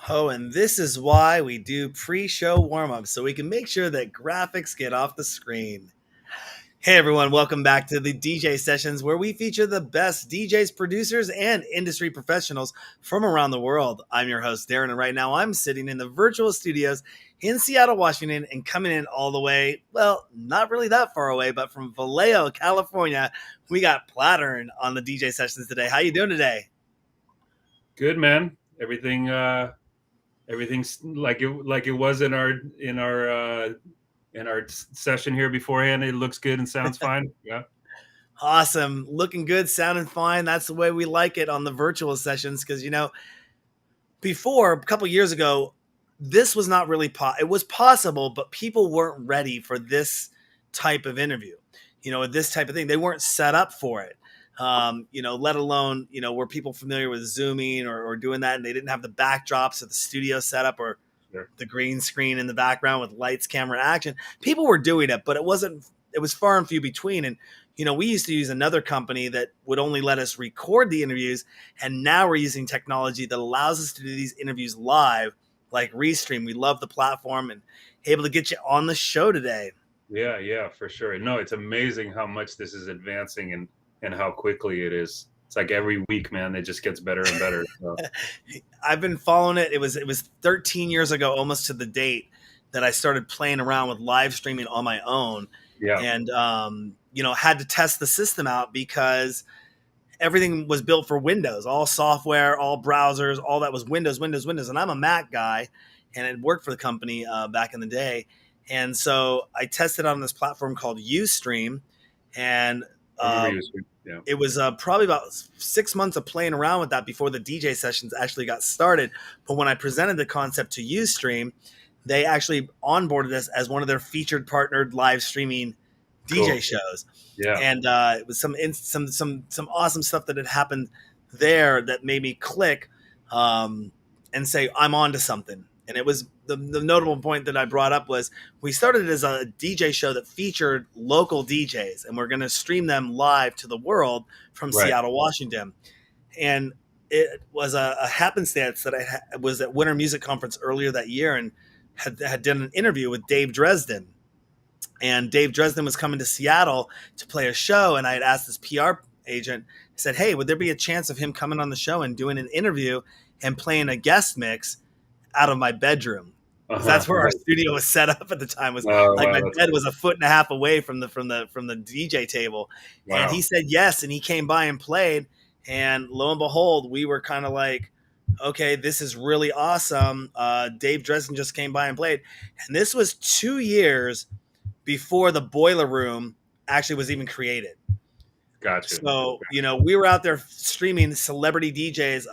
Oh, and this is why we do pre-show warm-ups so we can make sure that graphics get off the screen. Hey everyone, welcome back to the DJ sessions where we feature the best DJs, producers, and industry professionals from around the world. I'm your host, Darren, and right now I'm sitting in the virtual studios in Seattle, Washington, and coming in all the way, well, not really that far away, but from Vallejo, California, we got Platurn on the DJ sessions today. How you doing today? Good, man. Everything's like it was in our session here beforehand. It looks good and sounds fine. Yeah. Awesome. Looking good, sounding fine. That's the way we like it on the virtual sessions because, before a couple years ago, this was not really it was possible, but people weren't ready for this type of interview. This type of thing. They weren't set up for it. Let alone, were people familiar with zooming or doing that and they didn't have the backdrops of the studio setup or Sure. the green screen in the background with lights, camera, action. People were doing it, but it was far and few between. And, we used to use another company that would only let us record the interviews. And now we're using technology that allows us to do these interviews live, like Restream. We love the platform and able to get you on the show today. Yeah, for sure. No, it's amazing how much this is advancing and how quickly it is. It's like every week, man, it just gets better and better. So. I've been following it. It was 13 years ago, almost to the date, that I started playing around with live streaming on my own, Yeah. and had to test the system out because everything was built for Windows, all software, all browsers, all that was Windows, Windows, Windows, and I'm a Mac guy, and it worked for the company back in the day, and so I tested on this platform called Ustream, and I remember uh, you. Yeah. it was probably about 6 months of playing around with that before the DJ sessions actually got started. But when I presented the concept to Ustream, they actually onboarded us as one of their featured partnered live streaming DJ Cool. shows. Yeah. And it was some awesome stuff that had happened there that made me click and say I'm on to something. And it was the notable point that I brought up was we started as a DJ show that featured local DJs, and we're going to stream them live to the world from Right. Seattle, Washington. And it was a happenstance that was at Winter Music Conference earlier that year and had done an interview with Dave Dresden. And Dave Dresden was coming to Seattle to play a show, and I had asked his PR agent, I said, hey, would there be a chance of him coming on the show and doing an interview and playing a guest mix out of my bedroom? Because that's where our Right. studio was set up at the time. Was Oh, like wow, my that's bed cool. was a foot and a half away from the DJ table, and he Wow. said yes, and he came by and played, and lo and behold, we were kind of like, okay, this is really awesome. Dave Dresden just came by and played, and this was 2 years before the Boiler Room actually was even created. Gotcha. So, we were out there streaming celebrity DJs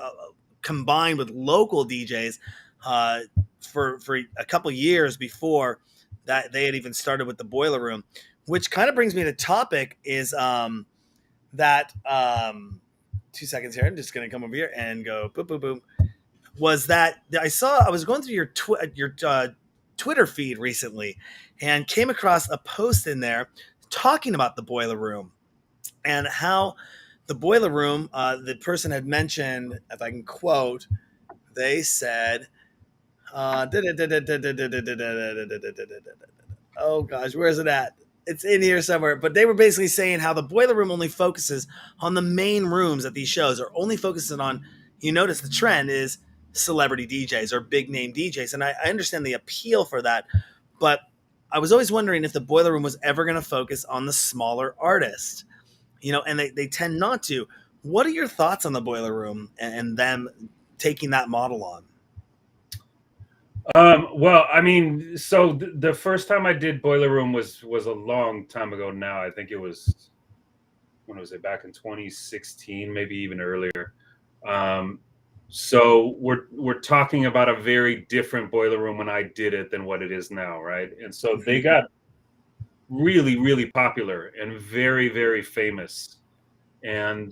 combined with local DJs uh, for a couple years before that they had even started with the Boiler Room, which kind of brings me to topic is that 2 seconds here. I'm just going to come over here and go boom, boom, boom. Was that I was going through your Twitter feed recently and came across a post in there talking about the Boiler Room and how the Boiler Room, the person had mentioned, if I can quote, they said, oh gosh, where is it at? It's in here somewhere. But they were basically saying how the Boiler Room only focuses on the main rooms at these shows, or only focuses on, you notice the trend is celebrity DJs or big name DJs. And I understand the appeal for that. But I was always wondering if the Boiler Room was ever going to focus on the smaller artist, and they tend not to. What are your thoughts on the Boiler Room and them taking that model on? Well, I mean, so the first time I did Boiler Room was a long time ago now. I think it was, when was it, back in 2016, maybe even earlier. Um, so we're talking about a very different Boiler Room when I did it than what it is now, right? And so they got really, really popular and very, very famous. And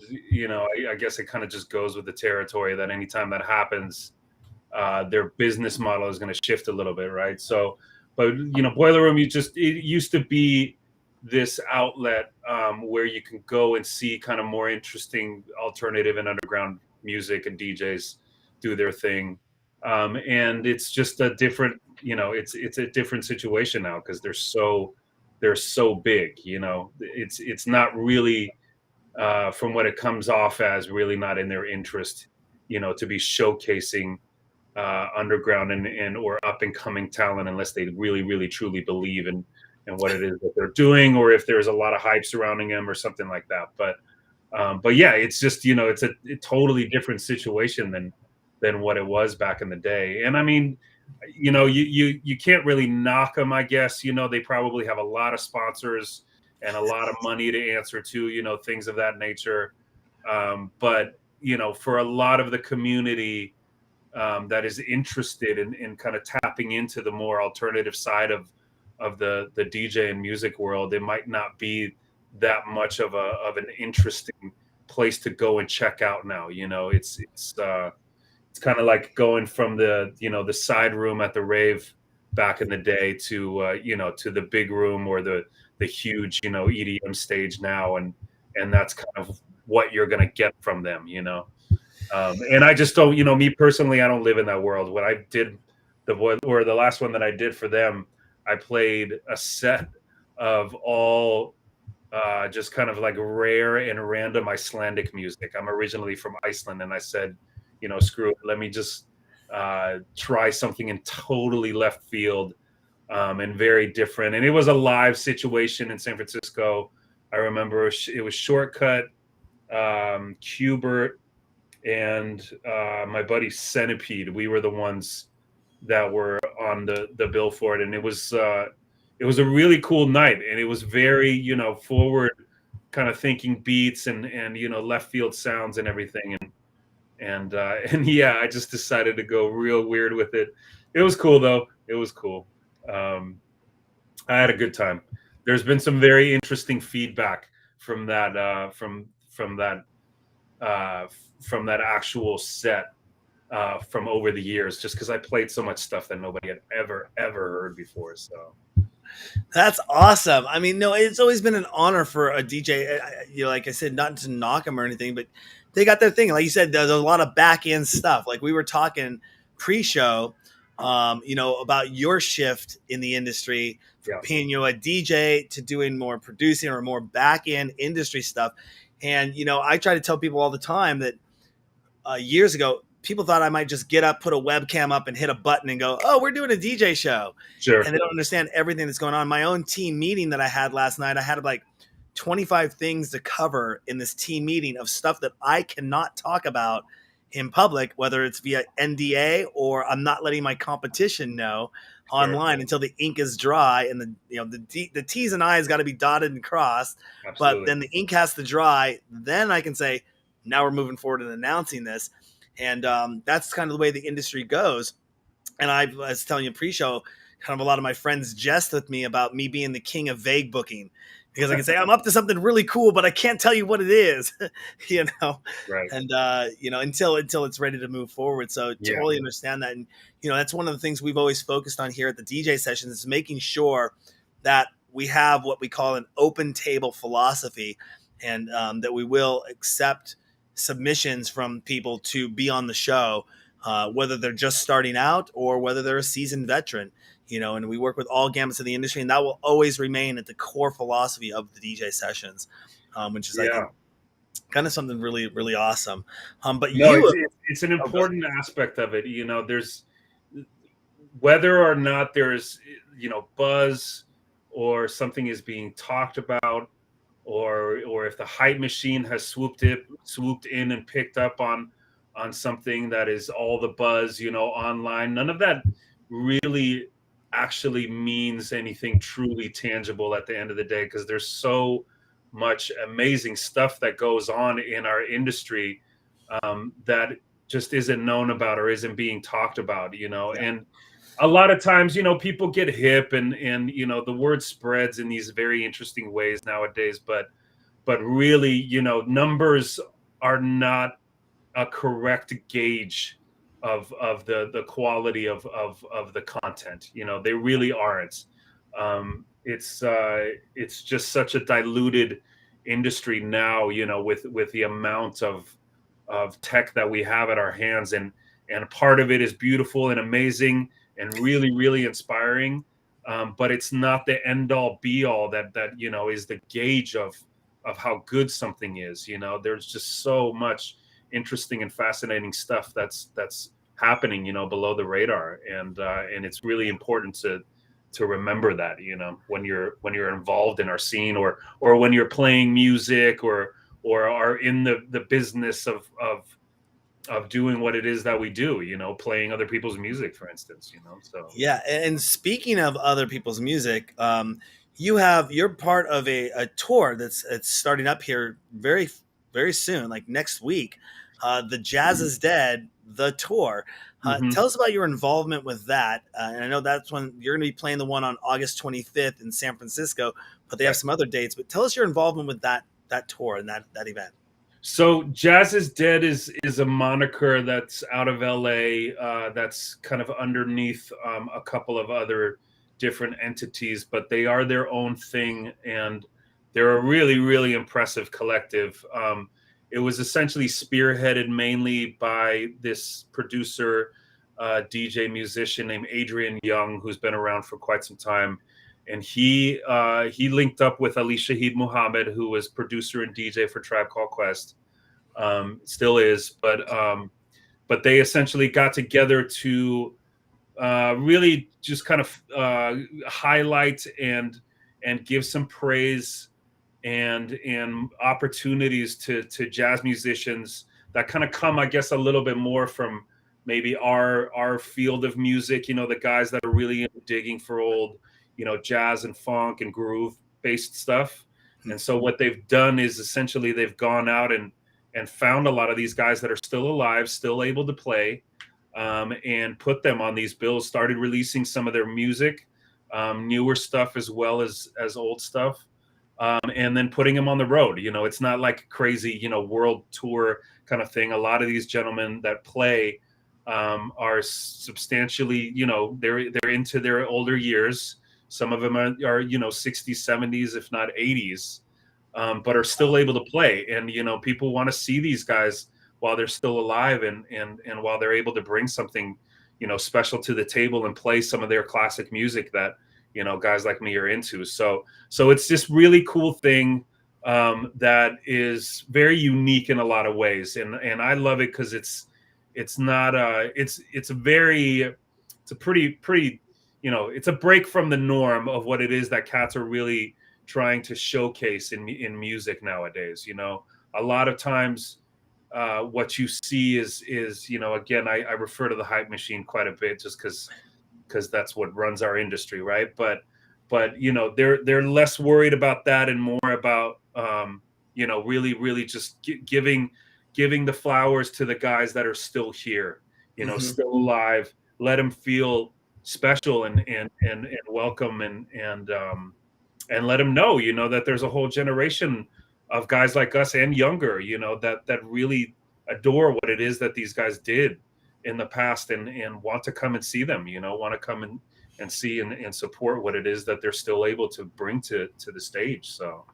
I guess it kind of just goes with the territory that anytime that happens, their business model is going to shift a little bit, right? So, but Boiler Room, it used to be this outlet where you can go and see kind of more interesting alternative and underground music and DJs do their thing. And it's just a different, it's a different situation now because they're so big. It's not really, from what it comes off as, really not in their interest, to be showcasing underground and or up and coming talent unless they really really truly believe in what it is that they're doing, or if there's a lot of hype surrounding them or something like that. But yeah, it's just, it's a totally different situation than what it was back in the day. And I mean, you can't really knock them, I guess. They probably have a lot of sponsors and a lot of money to answer to, things of that nature. But for a lot of the community that is interested in kind of tapping into the more alternative side of the DJ and music world, it might not be that much of an interesting place to go and check out now. It's kind of like going from the side room at the rave back in the day to the big room or the huge EDM stage now, and that's kind of what you're going to get from them. And I just don't, me personally, I don't live in that world. When I did the last one that I did for them, I played a set of all just kind of like rare and random Icelandic music. I'm originally from Iceland, and I said, screw it, let me just try something in totally left field and very different. And it was a live situation in San Francisco. I remember it was Shortcut, Qbert, and my buddy Centipede. We were the ones that were on the bill for it, and it was a really cool night, and it was very forward kind of thinking beats and left field sounds and everything, and yeah, I just decided to go real weird with it. It was cool though. It was cool. I had a good time. There's been some very interesting feedback from that from that actual set from over the years, just because I played so much stuff that nobody had ever heard before. So That's awesome. I mean, no, it's always been an honor for a DJ. Like I said, not to knock them or anything, but they got their thing. Like you said, there's a lot of back end stuff. Like we were talking pre-show, about your shift in the industry from yeah, being, a DJ to doing more producing or more back end industry stuff. And I try to tell people all the time that years ago, people thought I might just get up, put a webcam up, and hit a button and go, "Oh, we're doing a DJ show," sure, and they don't understand everything that's going on. My own team meeting that I had last night, I had like 25 things to cover in this team meeting of stuff that I cannot talk about in public, whether it's via NDA or I'm not letting my competition know sure, online until the ink is dry and the T's and I's got to be dotted and crossed. But absolutely, then the ink has to dry. Then I can say, now we're moving forward and announcing this. And that's kind of the way the industry goes. And I was telling you pre-show, kind of a lot of my friends jest with me about me being the king of vague booking, because I can say I'm up to something really cool, but I can't tell you what it is, right, and until it's ready to move forward. So yeah, totally understand that, and that's one of the things we've always focused on here at the DJ sessions is making sure that we have what we call an open table philosophy, and that we will accept submissions from people to be on the show, whether they're just starting out or whether they're a seasoned veteran. And we work with all gamuts of the industry, and that will always remain at the core philosophy of the DJ sessions, which is, I yeah. think, kind of something really, really awesome. But No, you, it's an oh, go important aspect of it. There's whether or not there's buzz or something is being talked about, or if the hype machine has swooped in and picked up on something that is all the buzz online. None of that really actually means anything truly tangible at the end of the day, because there's so much amazing stuff that goes on in our industry that just isn't known about or isn't being talked about. yeah, And a lot of times, people get hip, and the word spreads in these very interesting ways nowadays, but really, numbers are not a correct gauge of the quality of the content. They really aren't. It's just such a diluted industry now, with the amount of tech that we have at our hands, and and part of it is beautiful and amazing and really, really inspiring. But it's not the end all be all that is the gauge of how good something is. There's just so much interesting and fascinating stuff that's happening, below the radar, and it's really important to remember that, when you're involved in our scene, or when you're playing music, or are in the business of doing what it is that we do, playing other people's music, for instance, so. Yeah, and speaking of other people's music, you're part of a tour that's it's starting up here very soon, like next week. The Jazz is Dead, the tour. Hmm. Tell us about your involvement with that. And I know that's when you're going to be playing the one on August 25th in San Francisco, but they have Right. some other dates. But tell us your involvement with that tour and that event. So Jazz is Dead is a moniker that's out of LA, that's kind of underneath a couple of other different entities, but they are their own thing, and they're a really, really impressive collective. It was essentially spearheaded mainly by this producer, DJ musician named Adrian Young, who's been around for quite some time. And he linked up with Ali Shaheed Muhammad, who was producer and DJ for Tribe Called Quest, still is, but they essentially got together to really just kind of highlight and give some praise and opportunities to jazz musicians that kind of come, I guess, a little bit more from maybe our field of music. The guys that are really digging for old, jazz and funk and groove based stuff. And so what they've done is essentially they've gone out and found a lot of these guys that are still alive, still able to play, and put them on these bills. Started releasing some of their music, newer stuff as well as old stuff. And then putting them on the road. It's not like crazy, world tour kind of thing. A lot of these gentlemen that play are substantially, they're into their older years. Some of them are 60s, 70s, if not 80s, but are still able to play. And, people want to see these guys while they're still alive, and while they're able to bring something, special to the table and play some of their classic music that, guys like me are into. So it's this really cool thing that is very unique in a lot of ways, and I love it because it's not it's a pretty it's a break from the norm of what it is that cats are really trying to showcase in music nowadays. A lot of times what you see is again, I refer to the hype machine quite a bit just because that's what runs our industry, right? But they're less worried about that and more about really just giving the flowers to the guys that are still here, Mm-hmm. still alive. Let them feel special and welcome, and let them know, that there's a whole generation of guys like us and younger, that really adore what it is that these guys did in the past, and want to come and see them, want to come and see and support what it is that they're still able to bring to the stage. So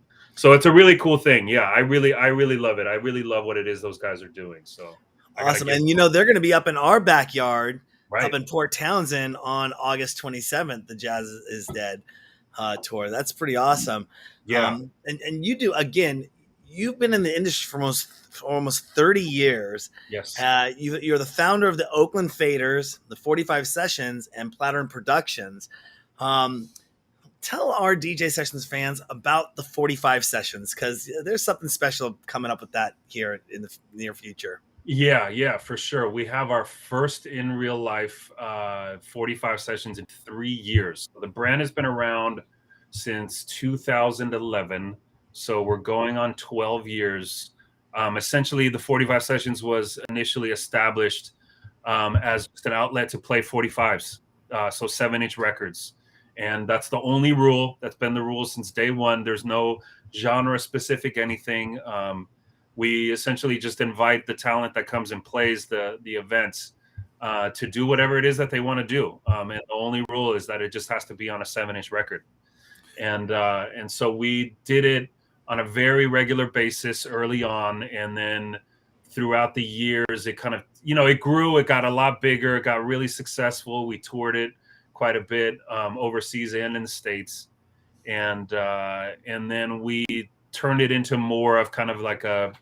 it's a really cool thing. Yeah, I really love it. I really love what it is those guys are doing. So I gotta Awesome. give And them all. they're going to be up in our backyard, up Right. in Port Townsend on August 27th, the Jazz is Dead tour. That's pretty awesome. Yeah. And you do, again, you've been in the industry for almost 30 years. Yes. You're the founder of the Oakland Faders, the 45 Sessions, and Platurn Productions. Um, Tell our DJ Sessions fans about the 45 Sessions, because there's something special coming up with that here in the near future. Yeah, for sure. We have our first in real life 45 sessions in 3 years. So the brand has been around since 2011. So we're going on 12 years. Essentially, the 45 sessions was initially established as just an outlet to play 45s, so 7-inch records. And that's the only rule. That's been the rule since day one. There's no genre specific anything. We essentially just invite the talent that comes and plays the events to do whatever it is that they want to do. And the only rule is that it just has to be on a 7-inch record. And so we did it on a very regular basis early on, and then throughout the years, it kind of, it grew, it got a lot bigger, it got really successful. We toured it quite a bit, overseas and in the States. And then we turned it into more of kind of like a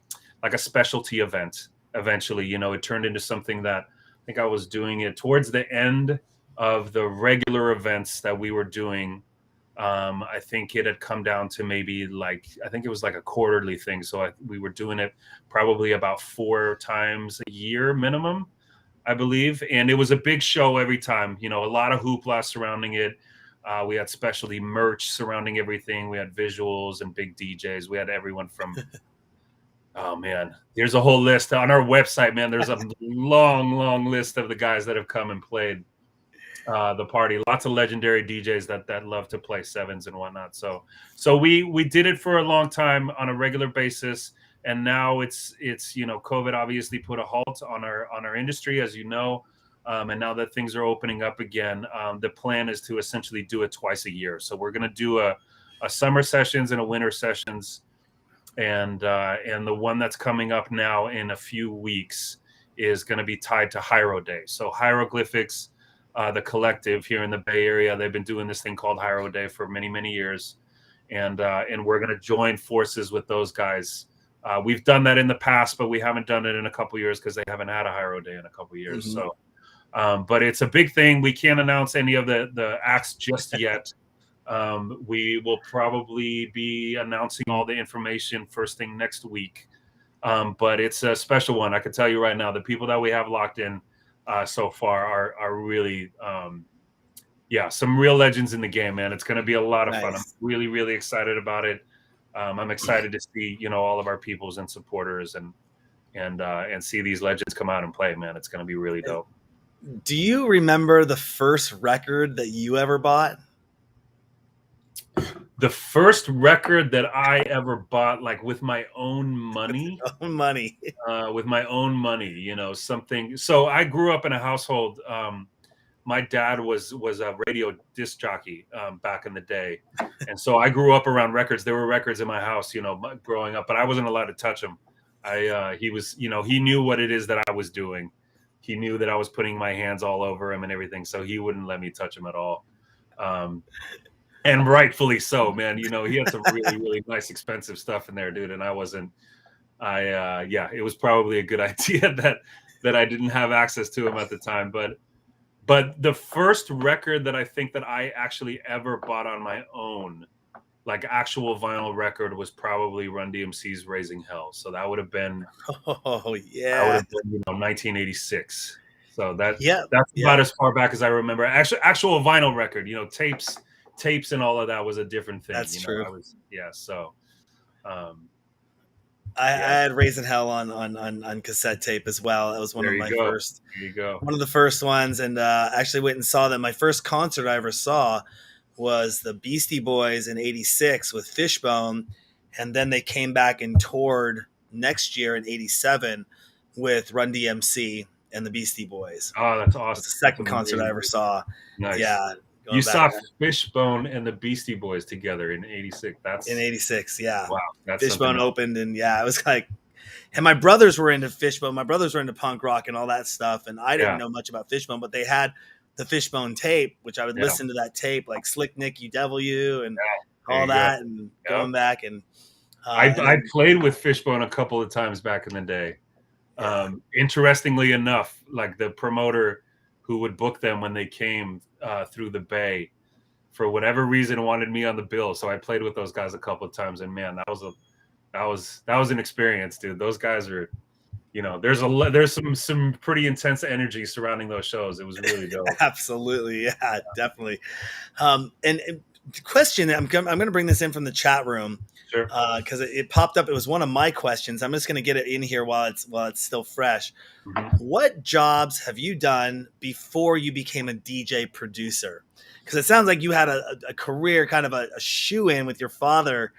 specialty event. Eventually, it turned into something that I think I was doing it towards the end of the regular events that we were doing. I think it had come down to maybe I think it was like a quarterly thing. So we were doing it probably about 4 times a year minimum, I believe. And it was a big show every time, a lot of hoopla surrounding it. We had specialty merch surrounding everything. We had visuals and big DJs. We had everyone from, oh man, there's a whole list on our website, man. There's a long, long list of the guys that have come and played the party. Lots of legendary DJs that love to play sevens and whatnot. So we did it for a long time on a regular basis, and now it's COVID obviously put a halt on our industry, as you know, and now that things are opening up again, the plan is to essentially do it twice a year. So we're going to do a summer sessions and a winter sessions, and the one that's coming up now in a few weeks is going to be tied to Hyro Day. So Hieroglyphics, the collective here in the Bay Area, they've been doing this thing called Hyro Day for many, many years. And we're going to join forces with those guys. We've done that in the past, but we haven't done it in a couple years because they haven't had a Hyro Day in a couple years. Mm-hmm. So, but it's a big thing. We can't announce any of the acts just yet. We will probably be announcing all the information first thing next week. But it's a special one. I can tell you right now, the people that we have locked in so far are really, some real legends in the game, man. It's going to be a lot of fun. I'm really, really excited about it. I'm excited to see, all of our peoples and supporters and see these legends come out and play, man. It's going to be really dope. Do you remember the first record that you ever bought? The first record that I ever bought, like with my own money, with my own money, something. So I grew up in a household. My dad was a radio disc jockey back in the day. And so I grew up around records. There were records in my house, growing up, but I wasn't allowed to touch them. He was, he knew what it is that I was doing. He knew that I was putting my hands all over him and everything. So he wouldn't let me touch him at all. And rightfully so, man. He had some really, really nice, expensive stuff in there, dude. And I wasn't. It was probably a good idea that I didn't have access to him at the time. But the first record that I think that I actually ever bought on my own, like actual vinyl record, was probably Run DMC's "Raising Hell." So that would have been, that would have been 1986. So that's about as far back as I remember. Actual vinyl record, tapes and all of that was a different thing. That's true. I had "Raising Hell" on cassette tape as well. That was one of my first. There you go. One of the first ones, and actually went and saw them. My first concert I ever saw was the Beastie Boys in '86 with Fishbone, and then they came back and toured next year in '87 with Run DMC and the Beastie Boys. Oh, that's awesome! It was the second concert I ever saw. Nice. Yeah. You saw Fishbone and the Beastie Boys together in '86. In '86, yeah. Wow. Fishbone opened, and it was like, and my brothers were into Fishbone. My brothers were into punk rock and all that stuff, and I didn't know much about Fishbone, but they had the Fishbone tape, which I would listen to that tape, like Slick Nick UW and all that, and going back. And I played with Fishbone a couple of times back in the day. Interestingly enough, like the promoter who would book them when they came through the Bay, for whatever reason, wanted me on the bill. So I played with those guys a couple of times, and man, that was an experience, dude. Those guys are, there's some pretty intense energy surrounding those shows. It was really dope. Absolutely, yeah, definitely. And the question, I'm going to bring this in from the chat room. Sure. Because it popped up. It was one of my questions. I'm just going to get it in here while it's still fresh. Mm-hmm. What jobs have you done before you became a DJ producer? Because it sounds like you had a career, kind of a shoe-in with your father,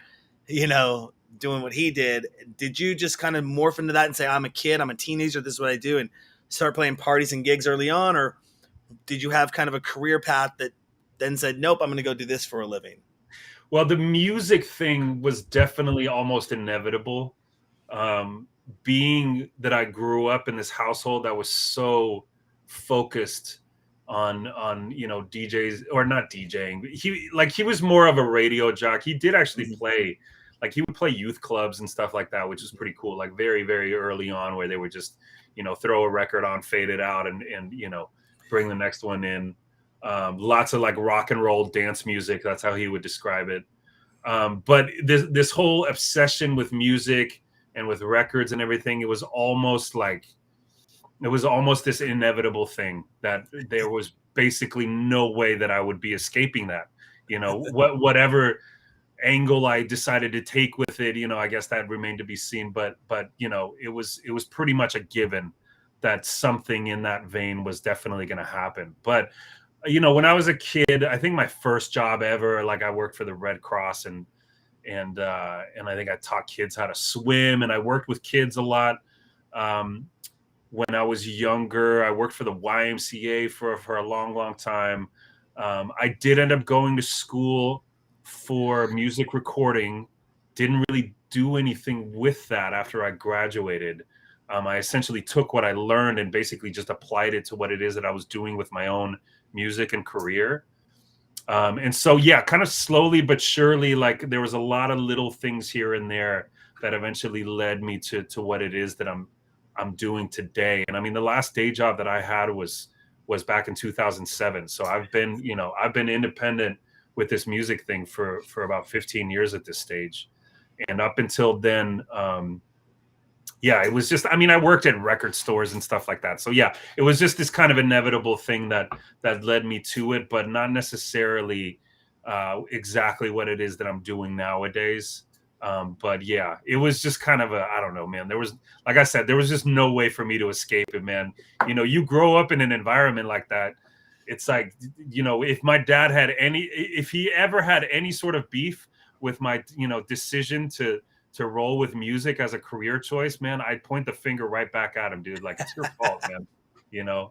doing what he did. Did you just kind of morph into that and say, I'm a kid, I'm a teenager, this is what I do, and start playing parties and gigs early on? Or did you have kind of a career path that then said, nope, I'm going to go do this for a living? Well, the music thing was definitely almost inevitable. being that I grew up in this household that was so focused on DJs, or not DJing, but he was more of a radio jock. He did actually Mhm. play, like he would play youth clubs and stuff like that, which is pretty cool, like very very early on, where they would just throw a record on, fade it out, and bring the next one in. Lots of like rock and roll dance music, that's how he would describe it. But this whole obsession with music and with records and everything, it was almost this inevitable thing that there was basically no way that I would be escaping that. Whatever angle I decided to take with it, I guess that remained to be seen. But it was pretty much a given that something in that vein was definitely going to happen. But when I was a kid, I think my first job ever, like I worked for the Red Cross, and I think I taught kids how to swim, and I worked with kids a lot. Um, when I was younger, I worked for the YMCA for a long, long time. I did end up going to school for music recording. Didn't really do anything with that after I graduated. I essentially took what I learned and basically just applied it to what it is that I was doing with my own music and career. And so, yeah, kind of slowly but surely, like there was a lot of little things here and there that eventually led me to what it is that I'm doing today. And I mean, the last day job that I had was back in 2007. So I've been independent with this music thing for about 15 years at this stage. And up until then, yeah, it was just, I mean, I worked at record stores and stuff like that. So yeah, it was just this kind of inevitable thing that led me to it, but not necessarily exactly what it is that I'm doing nowadays. But yeah, it was just kind of I don't know, man. There was, like I said, there was just no way for me to escape it, man. You grow up in an environment like that. It's like, if he ever had any sort of beef with my, decision to roll with music as a career choice, man, I'd point the finger right back at him, dude. Like, it's your fault, man.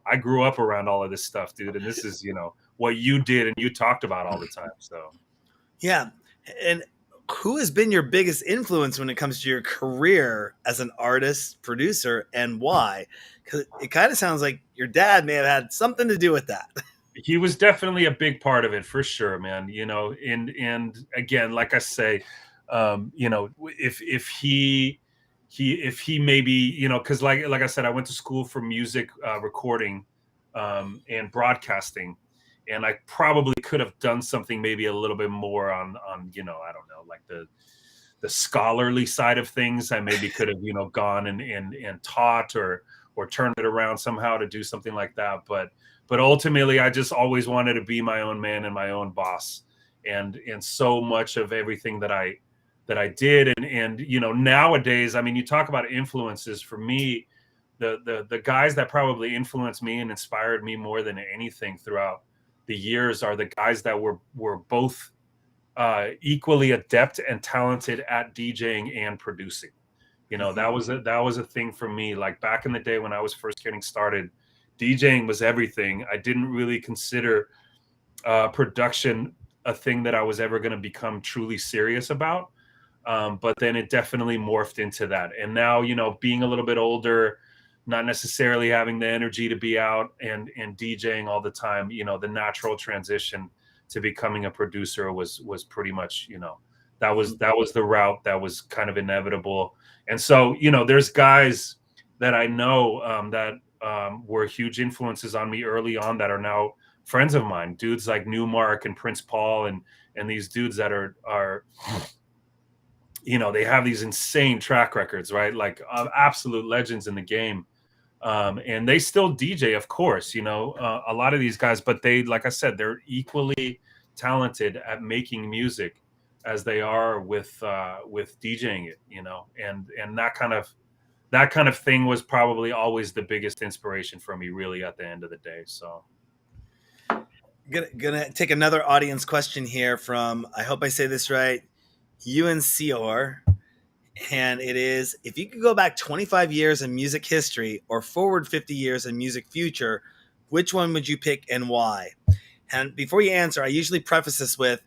I grew up around all of this stuff, dude. And this is, what you did and you talked about all the time. So, Yeah. And who has been your biggest influence when it comes to your career as an artist, producer, and why? Because it kind of sounds like your dad may have had something to do with that. he was definitely a big part of it for sure, man. And again, like I say, if he maybe, because like I said, I went to school for music recording and broadcasting, and I probably could have done something maybe a little bit more on I don't know, like the scholarly side of things. I maybe could have gone and taught or turned it around somehow to do something like that. But ultimately, I just always wanted to be my own man and my own boss. And so much of everything that I did, and nowadays, I mean, you talk about influences. For me, the guys that probably influenced me and inspired me more than anything throughout the years are the guys that were both equally adept and talented at DJing and producing. That was a thing for me. Like back in the day when I was first getting started, DJing was everything. I didn't really consider production a thing that I was ever going to become truly serious about. But then it definitely morphed into that. And now, being a little bit older, not necessarily having the energy to be out and DJing all the time, the natural transition to becoming a producer was pretty much, that was the route that was kind of inevitable. And so, there's guys that I know that were huge influences on me early on that are now friends of mine, dudes like Newmark and Prince Paul and these dudes that are they have these insane track records, right? Like absolute legends in the game. And they still DJ, of course, a lot of these guys, but they, like I said, they're equally talented at making music as they are with DJing it, and that kind of thing was probably always the biggest inspiration for me, really, at the end of the day. So, Gonna take another audience question here from, I hope I say this right, UNCR. And it is, if you could go back 25 years in music history or forward 50 years in music future, which one would you pick and why? And before you answer, I usually preface this with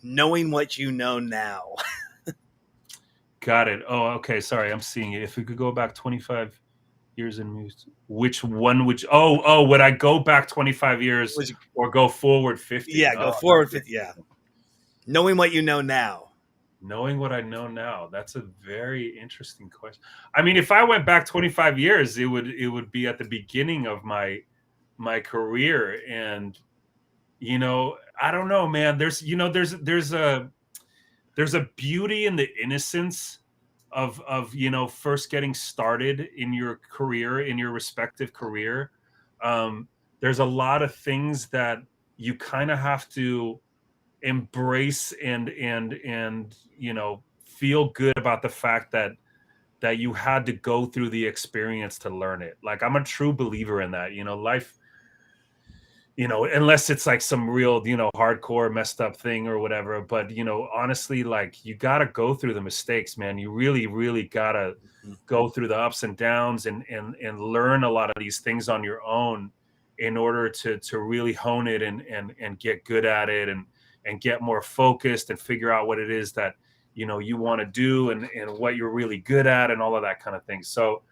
knowing what you know now. Got it. Oh, okay. Sorry, I'm seeing it. If we could go back 25 years in music, which one would would I go back 25 years Was you, or go forward 50? yeah, Oh, go that's forward 50. Yeah, knowing what you know now. knowing what I know now. That's a very interesting question. I mean, if I went back 25 years, it would be at the beginning of my career. And I don't know, man. There's a beauty in the innocence of first getting started in your career, in your respective career. um there's a lot of things that you kind of have to embrace and feel good about the fact that you had to go through the experience to learn it. Like, I'm a true believer in that. Life, unless it's like some real, hardcore messed up thing or whatever. But, honestly, like, you got to go through the mistakes, man. You really, really got to Mhm. go through the ups and downs and learn a lot of these things on your own in order to really hone it and get good at it and get more focused and figure out what it is that, you want to do and what you're really good at and all of that kind of thing. So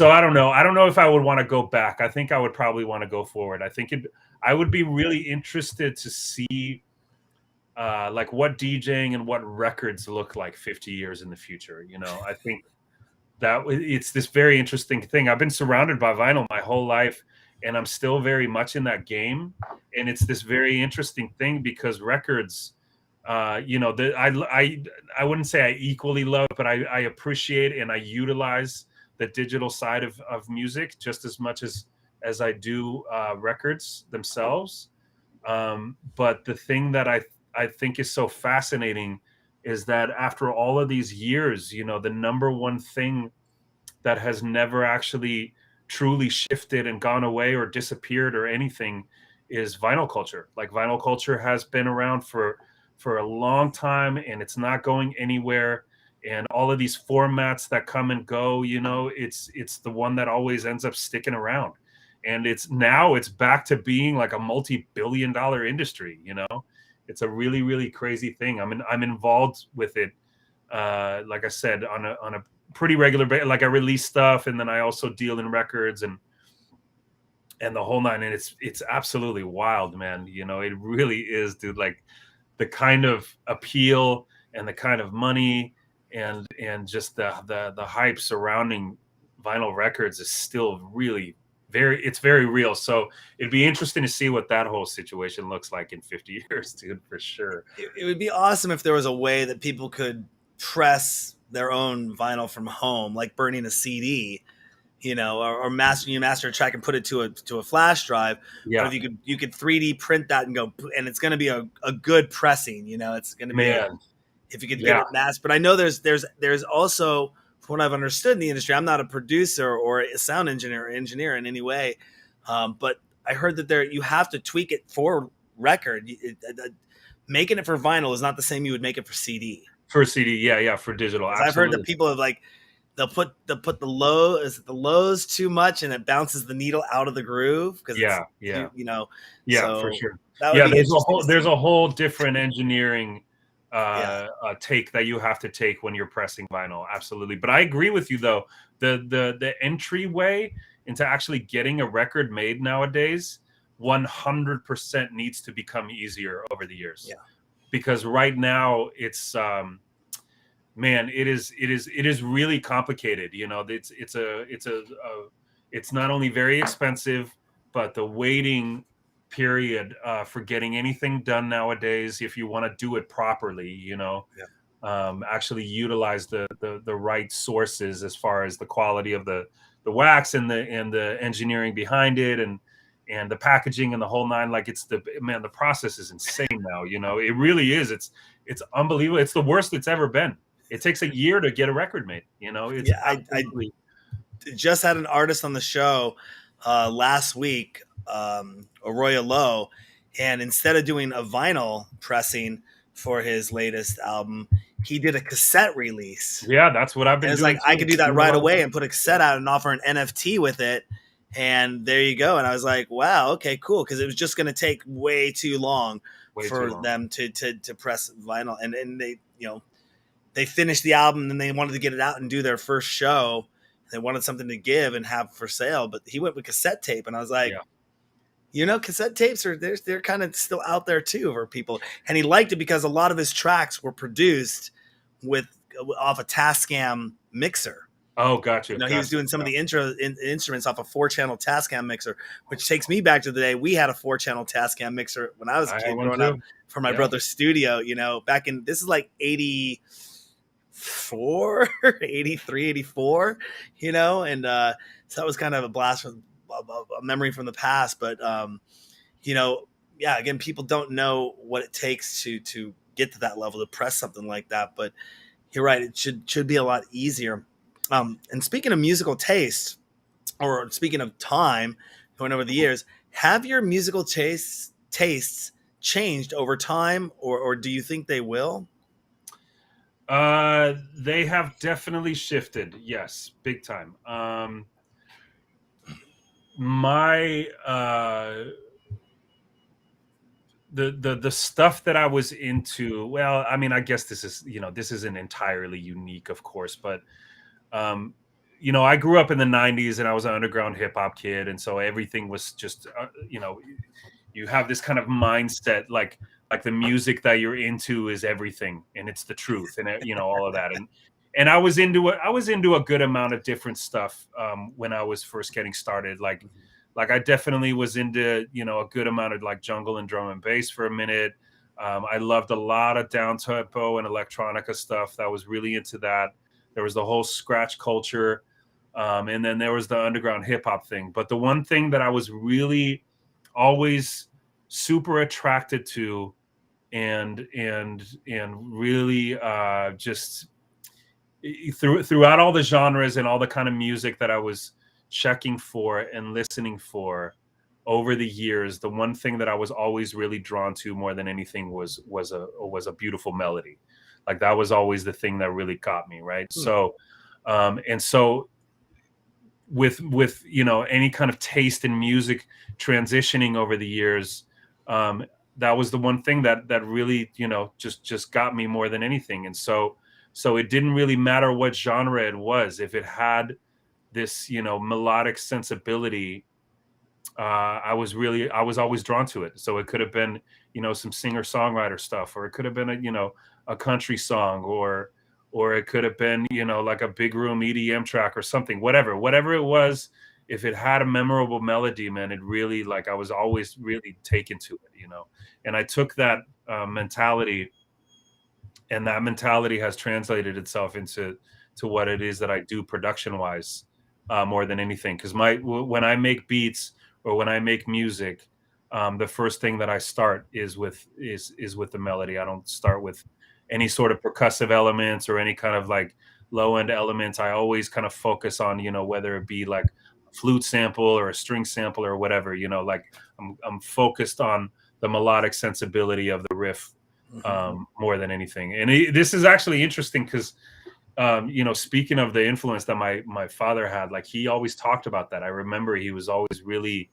I don't know. I don't know if I would want to go back. I think I would probably want to go forward. I would be really interested to see like what DJing and what records look like 50 years in the future. I think that it's this very interesting thing. I've been surrounded by vinyl my whole life, and I'm still very much in that game. And it's this very interesting thing because records, I wouldn't say I equally love, but I appreciate and I utilize the digital side of music just as much as I do records themselves. But the thing that I think is so fascinating is that after all of these years, the number one thing that has never actually truly shifted and gone away or disappeared or anything is vinyl culture. Like, vinyl culture has been around for a long time, and it's not going anywhere. And all of these formats that come and go, it's the one that always ends up sticking around. And it's back to being like a multi-billion dollar industry. It's a really, really crazy thing. I'm involved with it, like I said, on a pretty regular basis. Like, I release stuff, and then I also deal in records and the whole nine. And it's absolutely wild, man. It really is, dude. Like, the kind of appeal and the kind of money and just the hype surrounding vinyl records is still really it's very real. So it'd be interesting to see what that whole situation looks like in 50 years, dude, for sure. It would be awesome if there was a way that people could press their own vinyl from home, like burning a CD, or master a track and put it to a flash drive. But Yeah, if you could 3D print that and go, and it's going to be a good pressing. It's going to be man. if you could get Yeah, it mass. But I know there's also, from what I've understood in the industry, I'm not a producer or a sound engineer in any way, but I heard that you have to tweak it for record. Making it for vinyl is not the same you would make it for CD. for CD. Yeah, for digital, Because I've heard that absolutely. people have like they'll put the low is it the lows too much and it bounces the needle out of the groove because it's Yeah, yeah. too, Yeah, for so sure. that would Yeah, be interesting to there's see. a whole different engineering Yeah, take that you have to take when you're pressing vinyl. Absolutely. But I agree with you though. The entryway into actually getting a record made nowadays 100% needs to become easier over the years. yeah, Because right now it's man, it is really complicated. It's not only very expensive, but the waiting period for getting anything done nowadays, if you want to do it properly, yeah. actually utilize the right sources as far as the quality of the wax and the engineering behind it and the packaging and the whole nine. Like, the process is insane now. It really is. It's unbelievable. It's the worst it's ever been. It takes a year to get a record made. It's Yeah, I absolutely. just had an artist on the show last week, Arroyo Low, and instead of doing a vinyl pressing for his latest album, he did a cassette release. Yeah, that's what I've And been it's doing like I too. could do that Doing a right lot of away that. and put a cassette out and offer an NFT with it. And there you go. And I was like, wow, okay, cool. Because it was just going to take way too long Way too for long. them to press vinyl. And they they finished the album and they wanted to get it out and do their first show. They wanted something to give and have for sale, but he went with cassette tape, and I was like, Yeah. cassette tapes are they're kind of still out there too for people. And he liked it because a lot of his tracks were produced with off a Tascam mixer. Oh, gotcha. He was Gotcha. doing some of the instruments off a 4-channel Tascam mixer, which takes me back to the day we had a 4-channel Tascam mixer when I was a I had kid one growing too. up for my Yeah. brother's studio. Back in, this is like 84, 83, 84, and so that was kind of a blast from a memory from the past. But yeah, again, people don't know what it takes to get to that level, to press something like that. But you're right, it should be a lot easier. And speaking of musical taste, or speaking of time going over the years, have your musical tastes changed over time, or do you think they will? They have definitely shifted. Yes, big time. My the stuff that I was into, well, I mean, I guess this isn't entirely unique, of course, but um I grew up in the 90s and I was an underground hip hop kid, and so everything was just you have this kind of mindset, like the music that you're into is everything and it's the truth, and all of that. And I was into a good amount of different stuff when I was first getting started. Like I definitely was into a good amount of like jungle and drum and bass for a minute. I loved a lot of down tempo and electronica stuff. That was really into that. There was the whole scratch culture, and then there was the underground hip hop thing. But the one thing that I was really always super attracted to, and really just throughout all the genres and all the kind of music that I was checking for and listening for over the years, the one thing that I was always really drawn to more than anything was a beautiful melody. Like that was always the thing that really caught me, right? So and so with any kind of taste in music transitioning over the years, that was the one thing that really just got me more than anything. And so it didn't really matter what genre it was. If it had this melodic sensibility, I was always drawn to it. So it could have been some singer songwriter stuff, or it could have been a country song, or it could have been like a big room EDM track or something. Whatever it was, if it had a memorable melody, man, it really, like, I was always really taken to it. And I took that mentality, and that mentality has translated itself into what it is that I do production wise, more than anything. Because when I make beats or when I make music, the first thing that I start is with the melody. I don't start with any sort of percussive elements or any kind of like low end elements. I always kind of focus on whether it be like a flute sample or a string sample or whatever. Like I'm focused on the melodic sensibility of the riff, more than anything. And this is actually interesting because, speaking of the influence that my father had, like he always talked about that. I remember he was always really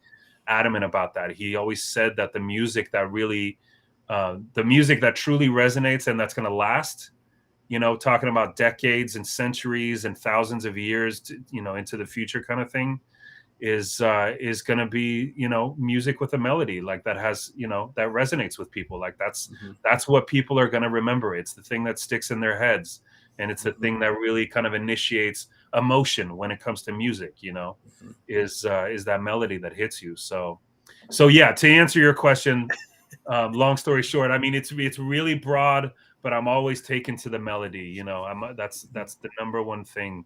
adamant about that. He always said that the music that truly resonates and that's going to last, talking about decades and centuries and thousands of years, into the future kind of thing, is going to be music with a melody like that has that resonates with people. Like that's what people are going to remember. It's the thing that sticks in their heads, and it's the thing that really kind of initiates emotion when it comes to music. Is that melody that hits you. So yeah, to answer your question, long story short, I mean it's really broad, but I'm always taken to the melody. That's the number one thing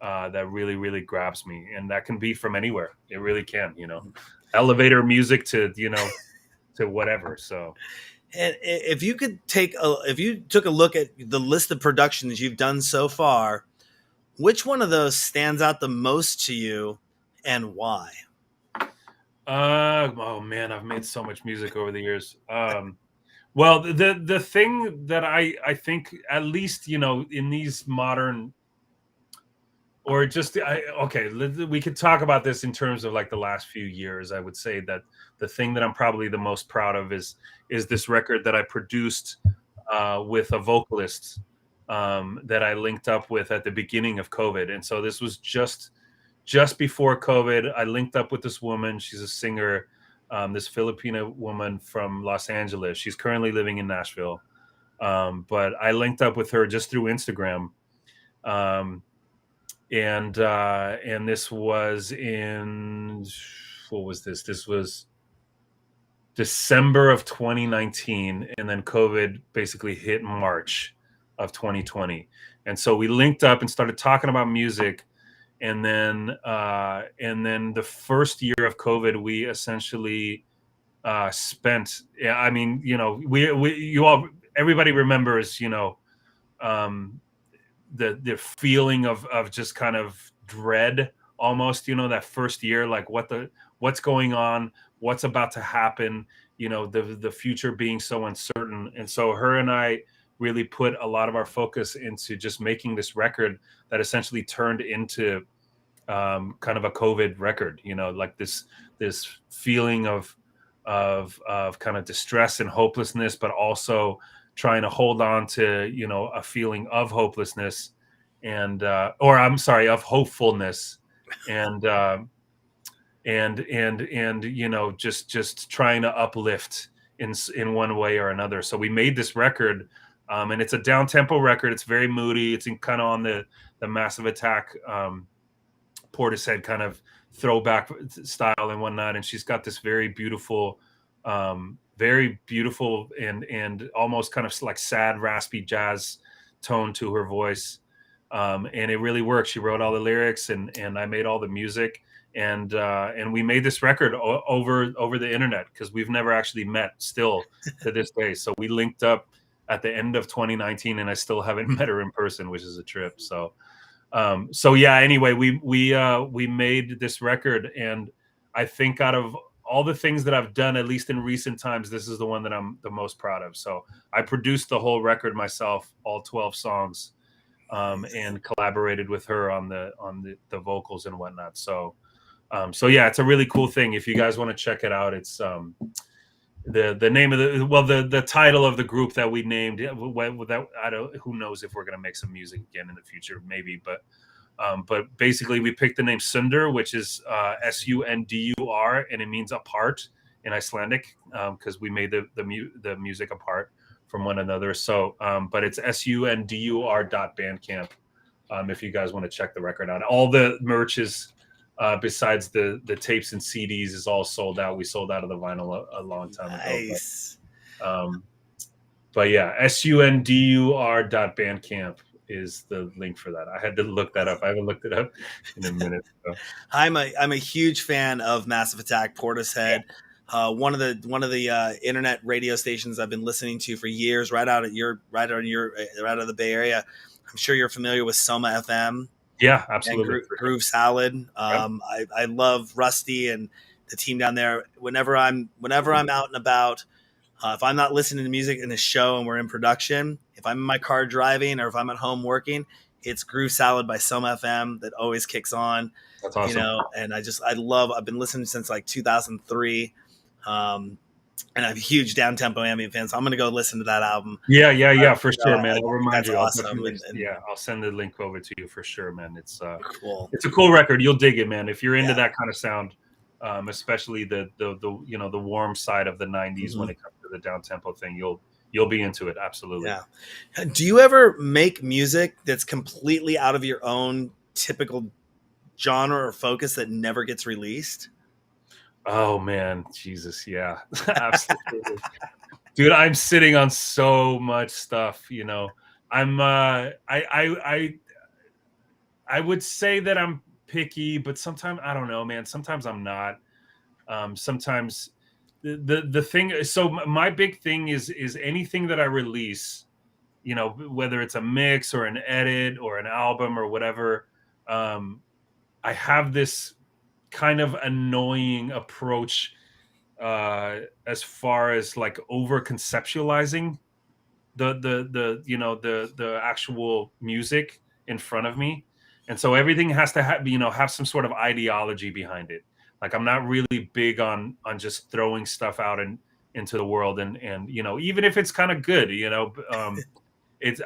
that really, really grabs me, and that can be from anywhere. It really can, elevator music to to whatever. So, And if you took a look at the list of productions you've done so far, which one of those stands out the most to you, and why? oh man, I've made so much music over the years. Well, the thing that I think, at least in these modern, or just okay, we could talk about this in terms of like the last few years. I would say that the thing that I'm probably the most proud of is this record that I produced with a vocalist that I linked up with at the beginning of COVID. And so this was just before COVID. I linked up with this woman. She's a singer, this Filipino woman from Los Angeles. She's currently living in Nashville. But I linked up with her just through Instagram. And this was in, what was this? This was December of 2019, and then COVID basically hit March of 2020. And so we linked up and started talking about music. And then the first year of COVID, we essentially spent. I mean, everybody remembers, the feeling of just kind of dread, almost, that first year, like what's going on, what's about to happen, the future being so uncertain. And so her and I really put a lot of our focus into just making this record that essentially turned into kind of a COVID record, like this feeling of kind of distress and hopelessness, but also trying to hold on to, a feeling of hopelessness or I'm sorry, of hopefulness, and just trying to uplift in one way or another. So we made this record, and it's a down tempo record. It's very moody. It's kind of on the Massive Attack, Portishead kind of throwback style and whatnot. And she's got this very beautiful and almost kind of like sad, raspy jazz tone to her voice. And it really worked. She wrote all the lyrics, and I made all the music, and we made this record over the internet, because we've never actually met still to this day. So we linked up at the end of 2019, and I still haven't met her in person, which is a trip. So yeah, anyway, we made this record, and I think out of all the things that I've done, at least in recent times, this is the one that I'm the most proud of. So I produced the whole record myself, all 12 songs, and collaborated with her on the vocals and whatnot. So yeah, it's a really cool thing. If you guys want to check it out, it's the name of the title of the group that we named. Who knows if we're gonna make some music again in the future, maybe, but basically we picked the name Sunder, which is Sundur, and it means apart in Icelandic, because we made the music apart from one another. So but it's sundur.bandcamp, if you guys want to check the record out. All the merch is besides the tapes and CDs is all sold out. We sold out of the vinyl a long time ago. Nice. But yeah, sundur.bandcamp is the link for that. I had to look that up. I haven't looked it up in a minute. So. I'm a huge fan of Massive Attack, Portishead. Yeah. One of the internet radio stations I've been listening to for years, right out of the Bay Area. I'm sure you're familiar with Soma FM. Yeah, absolutely. And Groove Salad. Yep. I love Rusty and the team down there. Whenever I'm out and about, if I'm not listening to music in a show and we're in production, if I'm in my car driving or if I'm at home working, it's Groove Salad by Soma FM that always kicks on. That's awesome. And I've been listening since like 2003. And I'm a huge down tempo ambient fan, so I'm gonna go listen to that album. Yeah, for sure, man. I'll remind you. Awesome. I'll send the link over to you for sure, man. It's cool. It's a cool record. You'll dig it, man. If you're into that kind of sound, especially the warm side of the '90s, when it comes to the down tempo thing, you'll be into it. Absolutely. Yeah. Do you ever make music that's completely out of your own typical genre or focus that never gets released? Oh man, Jesus, yeah, absolutely, dude. I'm sitting on so much stuff. I'm I would say that I'm picky, but sometimes I don't know, man. Sometimes I'm not. Sometimes the thing. So my big thing is anything that I release, whether it's a mix or an edit or an album or whatever. I have this kind of annoying approach as far as like over conceptualizing the actual music in front of me, and so everything has to have some sort of ideology behind it. Like I'm not really big on just throwing stuff out into the world, and even if it's kind of good,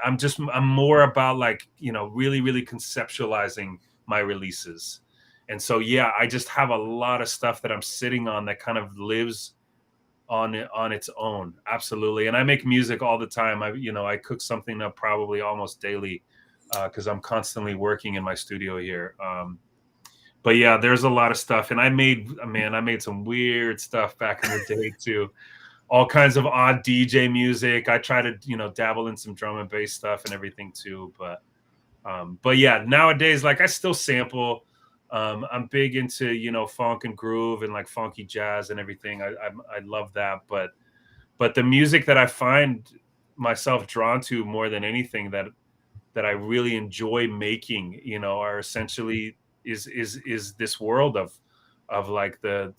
I'm more about like, really, really conceptualizing my releases. And so, yeah, I just have a lot of stuff that I'm sitting on that kind of lives on its own. Absolutely. And I make music all the time. I cook something up probably almost daily, because I'm constantly working in my studio here. But yeah, there's a lot of stuff. And I made some weird stuff back in the day too. All kinds of odd DJ music. I try to, dabble in some drum and bass stuff and everything too. But yeah, nowadays, like I still sample. I'm big into, funk and groove and like funky jazz and everything. I love that. But the music that I find myself drawn to more than anything that I really enjoy making, are essentially is this world of like the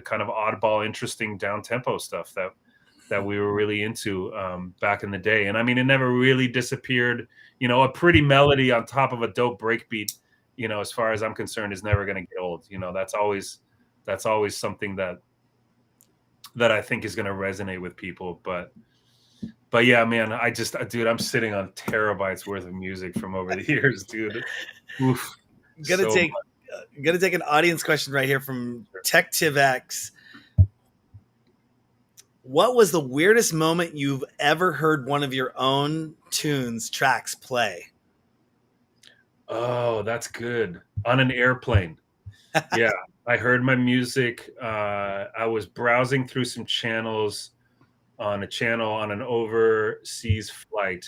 kind of oddball, interesting down tempo stuff that we were really into, back in the day. And I mean, it never really disappeared. A pretty melody on top of a dope breakbeat, as far as I'm concerned, is never going to get old. That's always something that I think is going to resonate with people. But yeah, man, dude, I'm sitting on terabytes worth of music from over the years, dude. Oof, Gonna so take gonna take an audience question right here from TechTivX. What was the weirdest moment you've ever heard one of your own tracks play? Oh, that's good. On an airplane. Yeah, I heard my music. I was browsing through some channels on a channel on an overseas flight,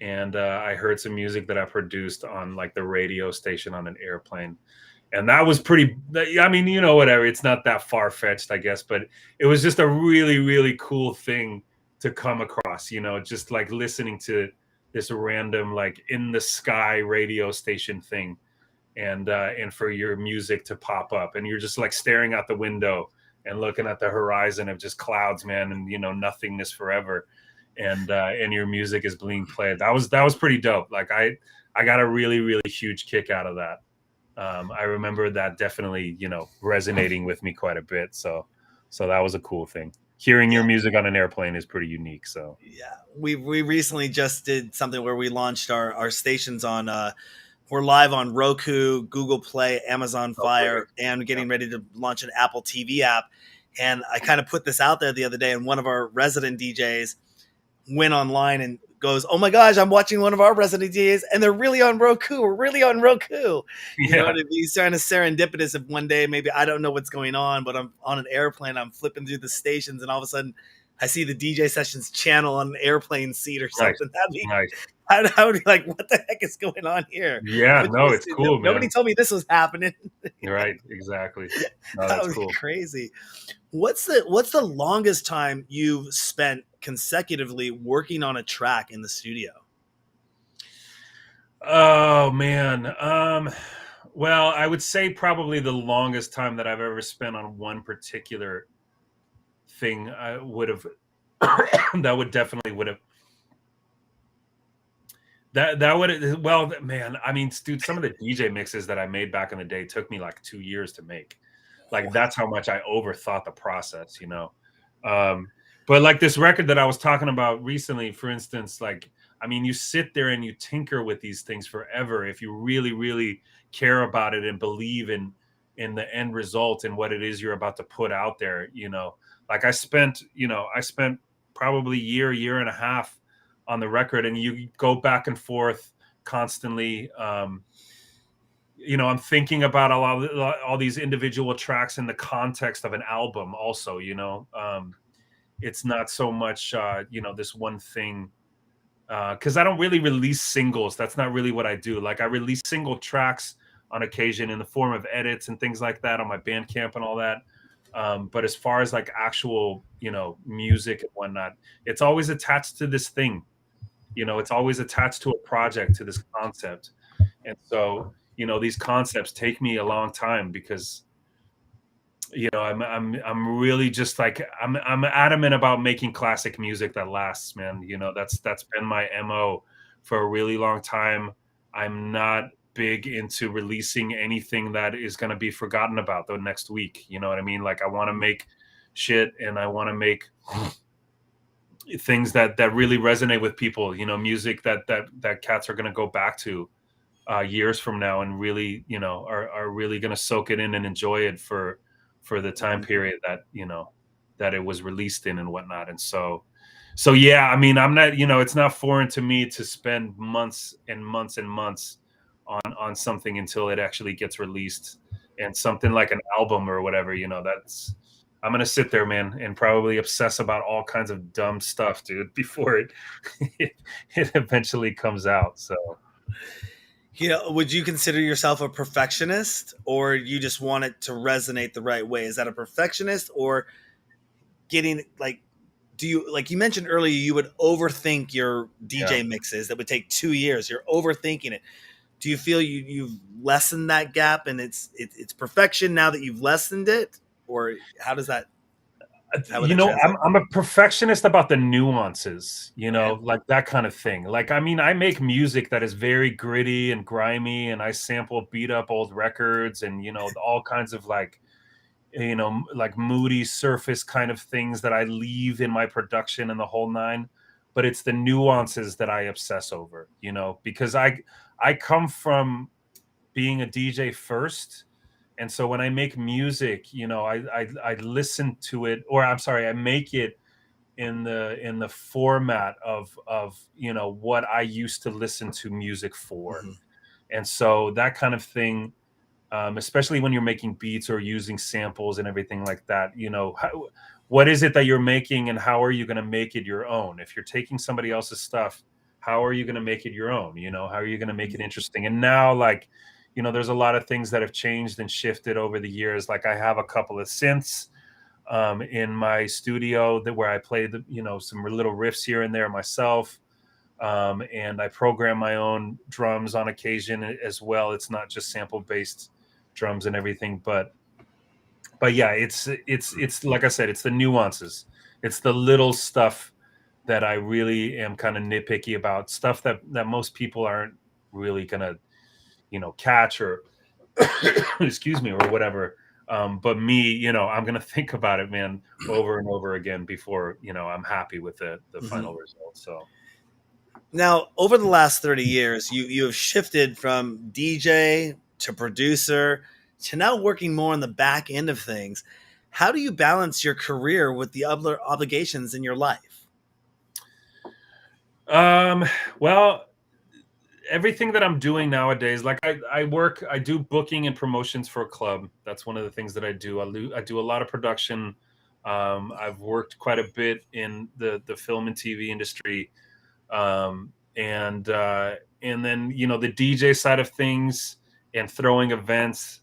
and I heard some music that I produced on like the radio station on an airplane. And that was pretty, I mean, whatever. It's not that far fetched, I guess, but it was just a really, really cool thing to come across, just like listening to this random, like in the sky radio station thing, and for your music to pop up, and you're just like staring out the window and looking at the horizon of just clouds, man, and nothingness forever, and your music is being played. That was pretty dope. Like I got a really, really huge kick out of that. I remember that definitely, resonating with me quite a bit. So that was a cool thing. Hearing your Yeah. music on an airplane is pretty unique. So Yeah. We recently just did something where we launched our stations on we're live on Roku, Google Play, Amazon Fire, perfect. and Yeah. getting ready to launch an Apple TV app. And I kind of put this out there the other day, and one of our resident DJs went online and goes, "Oh my gosh, I'm watching one of our resident DJs, and they're really on Roku. We're really on Roku." Yeah. It'd be kind of serendipitous if one day maybe I don't know what's going on, but I'm on an airplane, I'm flipping through the stations, and all of a sudden I see the DJ sessions channel on an airplane seat or Nice. something. That'd be Nice. I would be like, "What the heck is going on here?" Yeah. But No, it's cool, nobody man. told me this was happening. You're right. Exactly. No, That that's would be cool. crazy. What's the longest time you've spent consecutively working on a track in the studio? Oh man. Well, I would say probably the longest time that I've ever spent on one particular thing, I would have that would definitely would have that would well, man, I mean, dude, some of the DJ mixes that I made back in the day took me like 2 years to make. Like Wow. that's how much I overthought the process. Um, but like this record that I was talking about recently, for instance, like I mean, you sit there and you tinker with these things forever if you really, really care about it and believe in the end result and what it is you're about to put out there. Like I spent probably year and a half on the record, and you go back and forth constantly. I'm thinking about all these individual tracks in the context of an album also. It's not so much this one thing, because I don't really release singles. That's not really what I do. Like I release single tracks on occasion in the form of edits and things like that on my Bandcamp and all that. But as far as like actual music and whatnot, it's always attached to this thing. It's always attached to a project, to this concept. And so these concepts take me a long time because I'm really just like I'm adamant about making classic music that lasts, man. That's been my MO for a really long time. I'm not big into releasing anything that is going to be forgotten about the next week. You know what I mean? Like I want to make shit, and I want to make things that really resonate with people, music that cats are going to go back to years from now and really, are really going to soak it in and enjoy it for the time Mhm. period that it was released in and whatnot. And so yeah, I mean, I'm not, it's not foreign to me to spend months and months and months on something until it actually gets released. And something like an album or whatever, that's I'm gonna sit there, man, and probably obsess about all kinds of dumb stuff, dude, before it, it eventually comes out. So Would you consider yourself a perfectionist, or you just want it to resonate the right way? Is that a perfectionist, or getting like, do you, like you mentioned earlier, you would overthink your yeah. DJ mixes that would take 2 years? You're overthinking it. Do you feel you've lessened that gap and it's perfection now that you've lessened it, or how would that translate? I'm a perfectionist about the nuances, Okay. like that kind of thing. Like, I mean, I make music that is very gritty and grimy, and I sample beat up old records and, all kinds of like moody surface kind of things that I leave in my production and the whole nine. But it's the nuances that I obsess over, because I come from being a DJ first. And so when I make music, I listen to it, or I'm sorry, I make it in the format of what I used to listen to music for. Hmm. And so that kind of thing, especially when you're making beats or using samples and everything like that, what is it that you're making, and how are you going to make it your own? If you're taking somebody else's stuff, how are you going to make it your own? How are you going to make it interesting? And now, like, there's a lot of things that have changed and shifted over the years. Like, I have a couple of synths in my studio where I play some little riffs here and there myself. And I program my own drums on occasion as well. It's not just sample based drums and everything, but yeah, it's like I said, it's the nuances, it's the little stuff that I really am kind of nitpicky about, stuff that most people aren't really gonna catch or excuse me, or whatever. But me, I'm gonna think about it, man, over and over again before I'm happy with the Hmm. final result. So Now, over the last 30 years, you have shifted from DJ to producer to now working more on the back end of things. How do you balance your career with the other obligations in your life? um well, everything that I'm doing nowadays, like I do booking and promotions for a club. That's one of the things that I do. I do a lot of production. I've worked quite a bit in the film and TV industry. And then the DJ side of things and throwing events,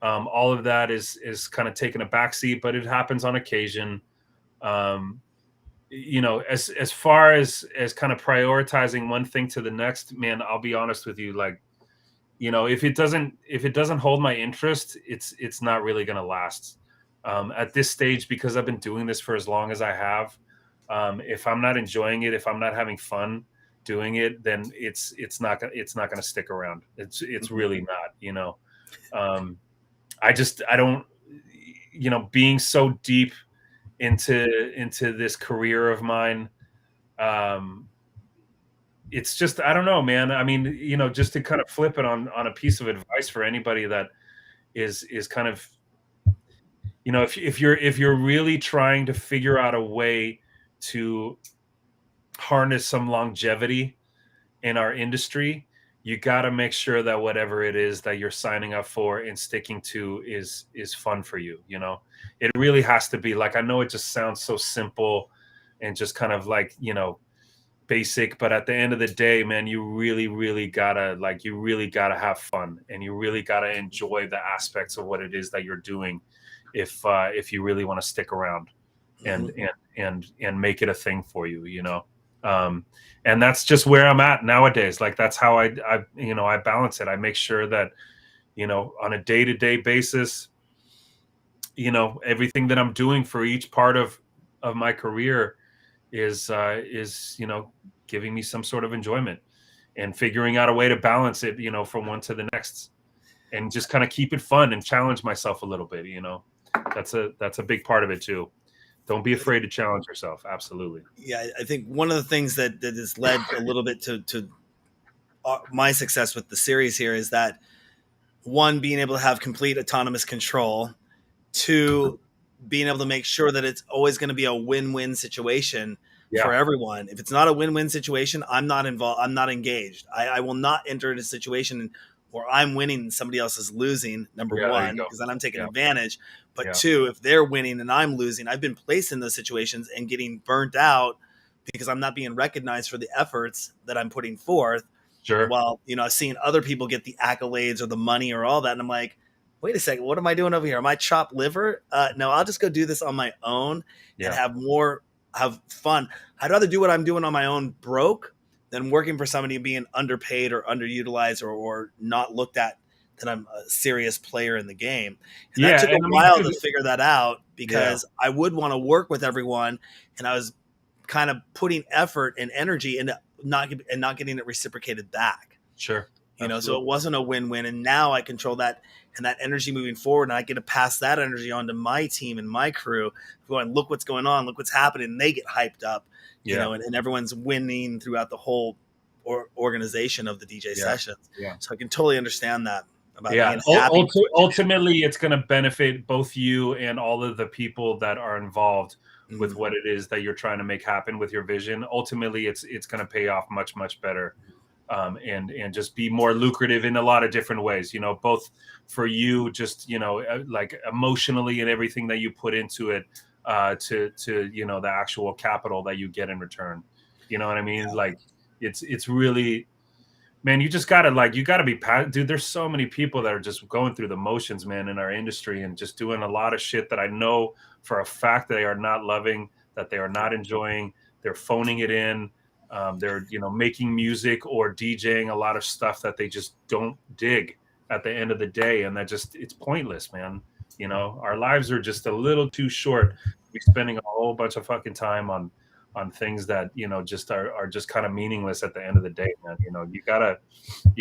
all of that is kind of taking a backseat, but it happens on occasion. Um, as far as kind of prioritizing one thing to the next, man, I'll be honest with you, like, if it doesn't hold my interest, it's not really going to last at this stage, because I've been doing this for as long as I have. If I'm not enjoying it, if I'm not having fun doing it, then it's not gonna stick around. It's Mhm. really not. um I don't, being so deep into this career of mine. um it's just, I don't know, man. I mean, just to kind of flip it on a piece of advice for anybody that is kind of, if you're really trying to figure out a way to harness some longevity in our industry, you got to make sure that whatever it is that you're signing up for and sticking to is fun for you. It really has to be. Like, I know it just sounds so simple and just kind of like, basic, but at the end of the day, man, you really gotta have fun, and you really gotta enjoy the aspects of what it is that you're doing, if you really want to stick around and Mhm. and and make it a thing for you. um and that's just where I'm at nowadays. Like, that's how I balance it. I make sure that, on a day-to-day basis, everything that I'm doing for each part of my career is giving me some sort of enjoyment, and figuring out a way to balance it, from one to the next, and just kind of keep it fun and challenge myself a little bit. That's a big part of it too. Don't be afraid to challenge yourself. Absolutely. Yeah, I think one of the things that has led a little bit to my success with the series here is that one, being able to have complete autonomous control, two, being able to make sure that it's always going to be a win-win situation for Yeah. everyone. If it's not a win-win situation, I'm not involved. I'm not engaged. I will not enter into a situation where I'm winning and somebody else is losing. Number Yeah. There you one, go. because then I'm taking Yeah. advantage. But Yeah. two, if they're winning and I'm losing, I've been placed in those situations and getting burnt out because I'm not being recognized for the efforts that I'm putting forth. Sure. While, seeing other people get the accolades or the money or all that, and I'm like, wait a second, what am I doing over here? Am I chopped liver? No, I'll just go do this on my own and Yeah. have fun. I'd rather do what I'm doing on my own broke than working for somebody being underpaid or underutilized or not looked at that I'm a serious player in the game. And that Yeah. took a And I mean, while dude, to figure that out yeah. because I would want to work with everyone, and I was kind of putting effort and energy into not getting it reciprocated back. Sure. So it Absolutely. wasn't a win-win, and now I control that and that energy moving forward, and I get to pass that energy on to my team and my crew, going, look what's going on, look what's happening, and they get hyped up, Yeah. and everyone's winning throughout the whole organization of the DJ Yeah. sessions. Yeah. So I can totally understand that about Yeah. being happy with what you Ultimately, it's going to benefit both you and all of the people that are involved do. with what it is that you're trying to make happen with your vision. Ultimately, it's going to pay off much, much better. And just be more lucrative in a lot of different ways, both for you, just, like emotionally and everything that you put into it, to, the actual capital that you get in return. You know what I mean? Yeah. Like it's really, man, you just gotta you gotta be, dude, there's so many people that are just going through the motions, man, in our industry and just doing a lot of shit that I know for a fact they are not loving, that they are not enjoying. They're phoning it in. They're making music or DJing a lot of stuff that they just don't dig at the end of the day, and it's pointless, man. Our lives are just a little too short to be spending a whole bunch of fucking time on things that just are just kind of meaningless at the end of the day, man. You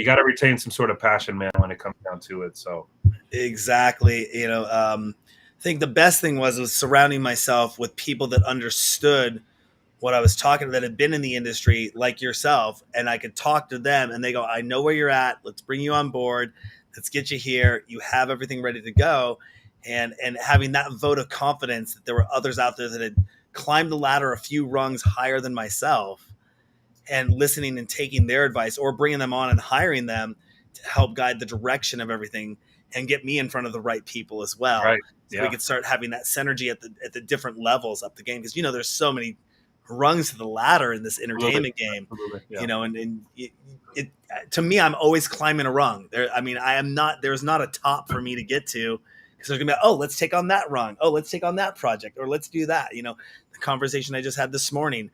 gotta retain some sort of passion, man, when it comes down to it. So Exactly. I think the best thing was surrounding myself with people that understood what I was talking to, that had been in the industry like yourself, and I could talk to them and they go, I know where you're at. Let's bring you on board. Let's get you here. You have everything ready to go. And having that vote of confidence that there were others out there that had climbed the ladder a few rungs higher than myself, and listening and taking their advice or bringing them on and hiring them to help guide the direction of everything and get me in front of the right people as well. right, So we yeah, could start having that synergy at the different levels up the game. Because, there's so many rungs to the ladder in this absolutely, entertainment game, absolutely, yeah, and it to me, I'm always climbing a rung there. I mean, there's not a top for me to get to, because there's gonna be, oh, let's take on that rung. Oh, let's take on that project, or let's do that. The conversation I just had this morning,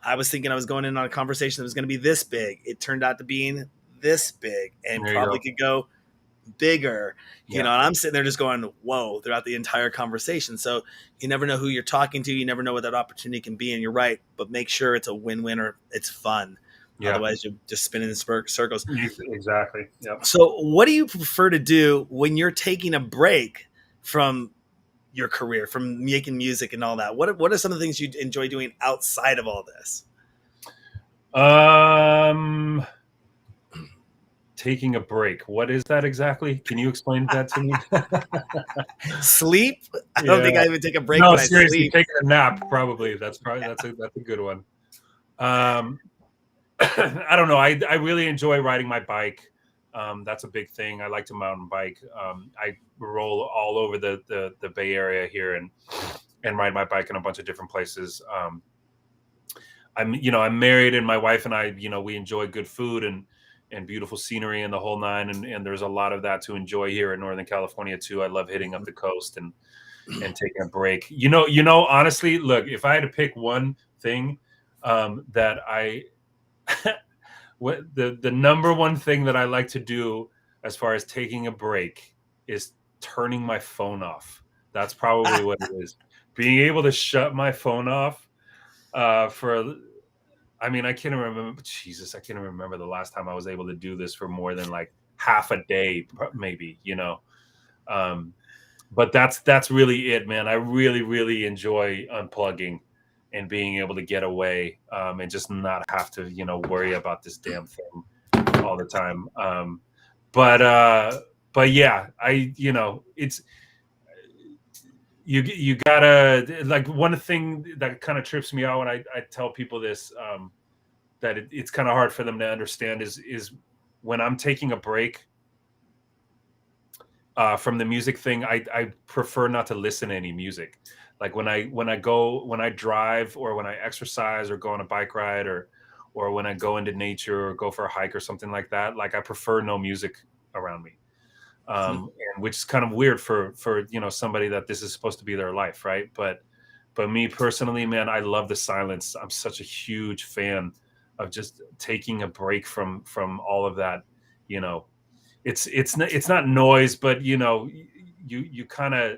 I was thinking I was going in on a conversation that was going to be this big. It turned out to being this big and there you probably go, could go bigger, and yeah, I'm sitting there just going, whoa, throughout the entire conversation. So you never know who you're talking to. You never know what that opportunity can be. And you're right, but make sure it's a win-win or it's fun. yeah, Otherwise you're just spinning in circles. exactly, yeah. So what do you prefer to do when you're taking a break from your career, from making music and all that? What are some of the things you enjoy doing outside of all this? Taking a break. What is that exactly? Can you explain that to me? Sleep. I don't Yeah. think I even take a break, No, but I seriously, sleep. taking a nap. Probably that's a good one. Um, I don't know. I really enjoy riding my bike. That's a big thing. I like to mountain bike. I roll all over the Bay Area here and ride my bike in a bunch of different places. I'm married, and my wife and I, we enjoy good food and beautiful scenery and the whole nine. And there's a lot of that to enjoy here in Northern California too. I love hitting up the coast and taking a break. Honestly, look, if I had to pick one thing, that I what the number one thing that I like to do as far as taking a break is turning my phone off. That's probably what it is. Being able to shut my phone off, for I mean, I can't remember. Jesus, I can't remember the last time I was able to do this for more than like half a day, maybe. Um, But that's really it, man. I really really enjoy unplugging and being able to get away, and just not have to worry about this damn thing all the time. But but yeah, it's you gotta, like, one thing that kind of trips me out when I tell people this, that it's kind of hard for them to understand is when I'm taking a break from the music thing, I prefer not to listen to any music. Like when I drive, or when I exercise, or go on a bike ride, or when I go into nature or go for a hike or something like that, like I prefer no music around me. And which is kind of weird for somebody that this is supposed to be their life, right? But me personally, man, I love the silence. I'm such a huge fan of just taking a break from all of that. You know, it's not noise, but you kind of,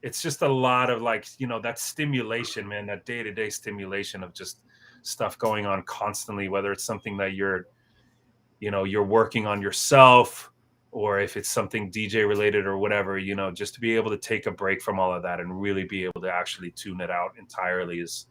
it's just a lot of, like, that stimulation, man, that day-to-day stimulation of just stuff going on constantly, whether it's something that you're working on yourself, or if it's something DJ related or whatever, just to be able to take a break from all of that and really be able to actually tune it out entirely is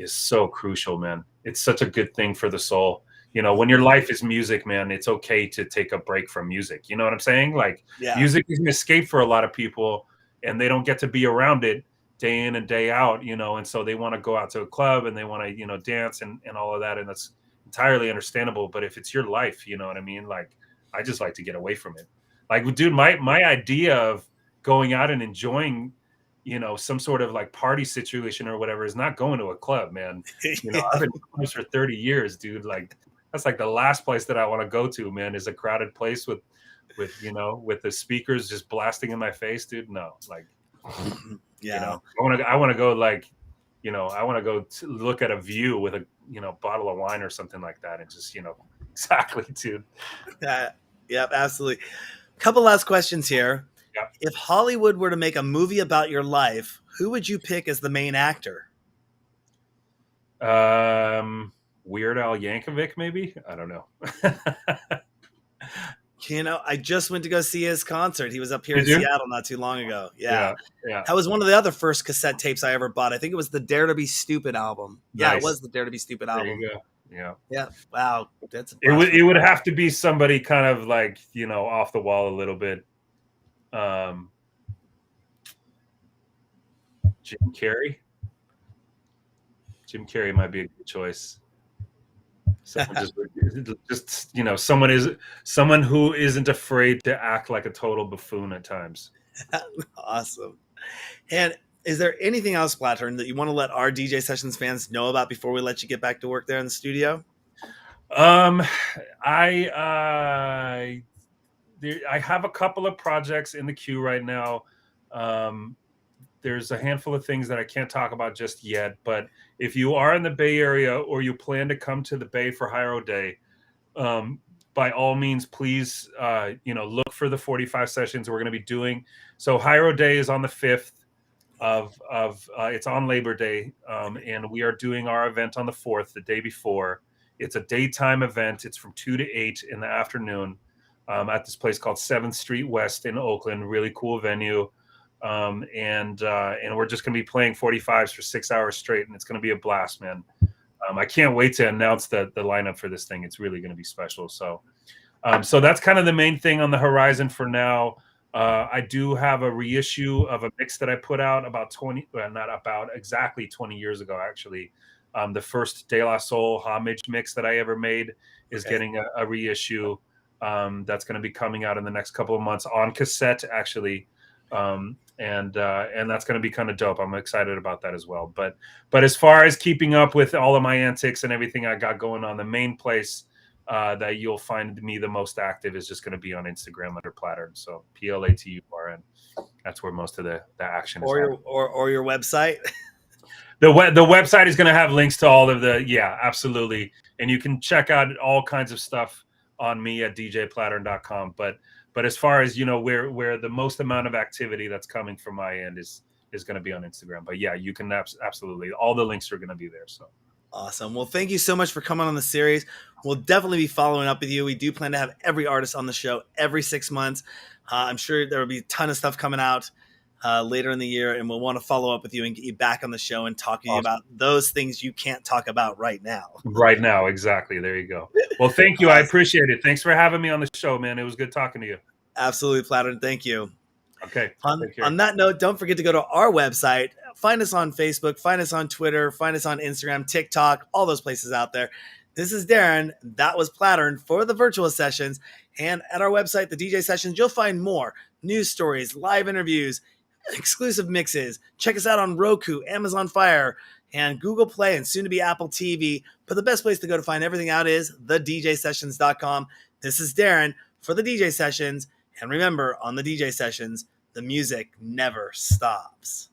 so crucial, man. It's such a good thing for the soul. When your life is music, man, it's okay to take a break from music. You know what I'm saying? Like, Yeah. music is an escape for a lot of people, and they don't get to be around it day in and day out, and so they want to go out to a club and they want to, dance and all of that. And that's entirely understandable. But if it's your life, you know what I mean? Like, I just like to get away from it. Like, dude, my idea of going out and enjoying, some sort of like party situation or whatever is not going to a club, man. I've been doing this for 30 years, dude. Like, that's like the last place that I want to go to, man, is a crowded place with the speakers just blasting in my face, dude. No, like, Yeah. I want to go, like, I want to go to look at a view with a, bottle of wine or something like that. And just, exactly, dude. Yep, absolutely. Couple last questions here. Yeah. If Hollywood were to make a movie about your life, who would you pick as the main actor? Weird Al Yankovic, maybe. I don't know. I just went to go see his concert. He was up here in Did you? Seattle not too long ago. Yeah. Yeah, yeah. That was one of the other first cassette tapes I ever bought. I think it was the Dare to Be Stupid album. Yeah, it Nice. was the Dare to Be Stupid There album. you go. Yeah. Yeah. Wow. That's a It would have to be somebody kind of like, off the wall a little bit. Jim Carrey. Jim Carrey might be a good choice. Someone just someone who isn't afraid to act like a total buffoon at times. awesome. And is there anything else, Platurn, that you want to let our DJ Sessions fans know about before we let you get back to work there in the studio? I have a couple of projects in the queue right now. There's a handful of things that I can't talk about just yet, but if you are in the Bay Area or you plan to come to the Bay for Hyro Day, by all means, please, look for the 45 sessions we're going to be doing. So Hyro Day is on the 5th of it's on Labor Day, and we are doing our event on the 4th, the day before. It's a daytime event. It's from 2 to 8 in the afternoon, at this place called 7th Street West in Oakland. Really cool venue. And we're just going to be playing 45s for 6 hours straight, and it's going to be a blast, man. I can't wait to announce the lineup for this thing. It's really going to be special. So that's kind of the main thing on the horizon for now. I do have a reissue of a mix that I put out not about, exactly 20 years ago, actually. The first De La Soul homage mix that I ever made is getting a reissue. That's going to be coming out in the next couple of months on cassette, actually. And that's going to be kind of dope. I'm excited about that as well. But as far as keeping up with all of my antics and everything I got going on, the main place that you'll find me the most active is just going to be on Instagram under Platurn. So Platurn. That's where most of the action is. Or your website. The website is going to have links to all of absolutely. And you can check out all kinds of stuff on me at djplaturn.com. But as far as, where the most amount of activity that's coming from my end is going to be on Instagram. But yeah, you can absolutely, all the links are going to be there. So awesome. Well, thank you so much for coming on the series. We'll definitely be following up with you. We do plan to have every artist on the show every 6 months. I'm sure there will be a ton of stuff coming out. later in the year, and we'll want to follow up with you and get you back on the show and talk to you Awesome. about those things you can't talk about right now. Right now, exactly. There you go. Well, thank you. I appreciate it. Thanks for having me on the show, man. It was good talking to you. Absolutely, Platurn. Thank you. Okay. On that note, don't forget to go to our website. Find us on Facebook, find us on Twitter, find us on Instagram, TikTok, all those places out there. This is Darren. That was Platurn for the virtual sessions. And at our website, the DJ Sessions, you'll find more news stories, live interviews, exclusive mixes. Check us out on Roku, Amazon Fire, and Google Play, and soon to be Apple TV. But the best place to go to find everything out is thedjsessions.com. This is Darren for the DJ Sessions. And remember, on the DJ Sessions, the music never stops.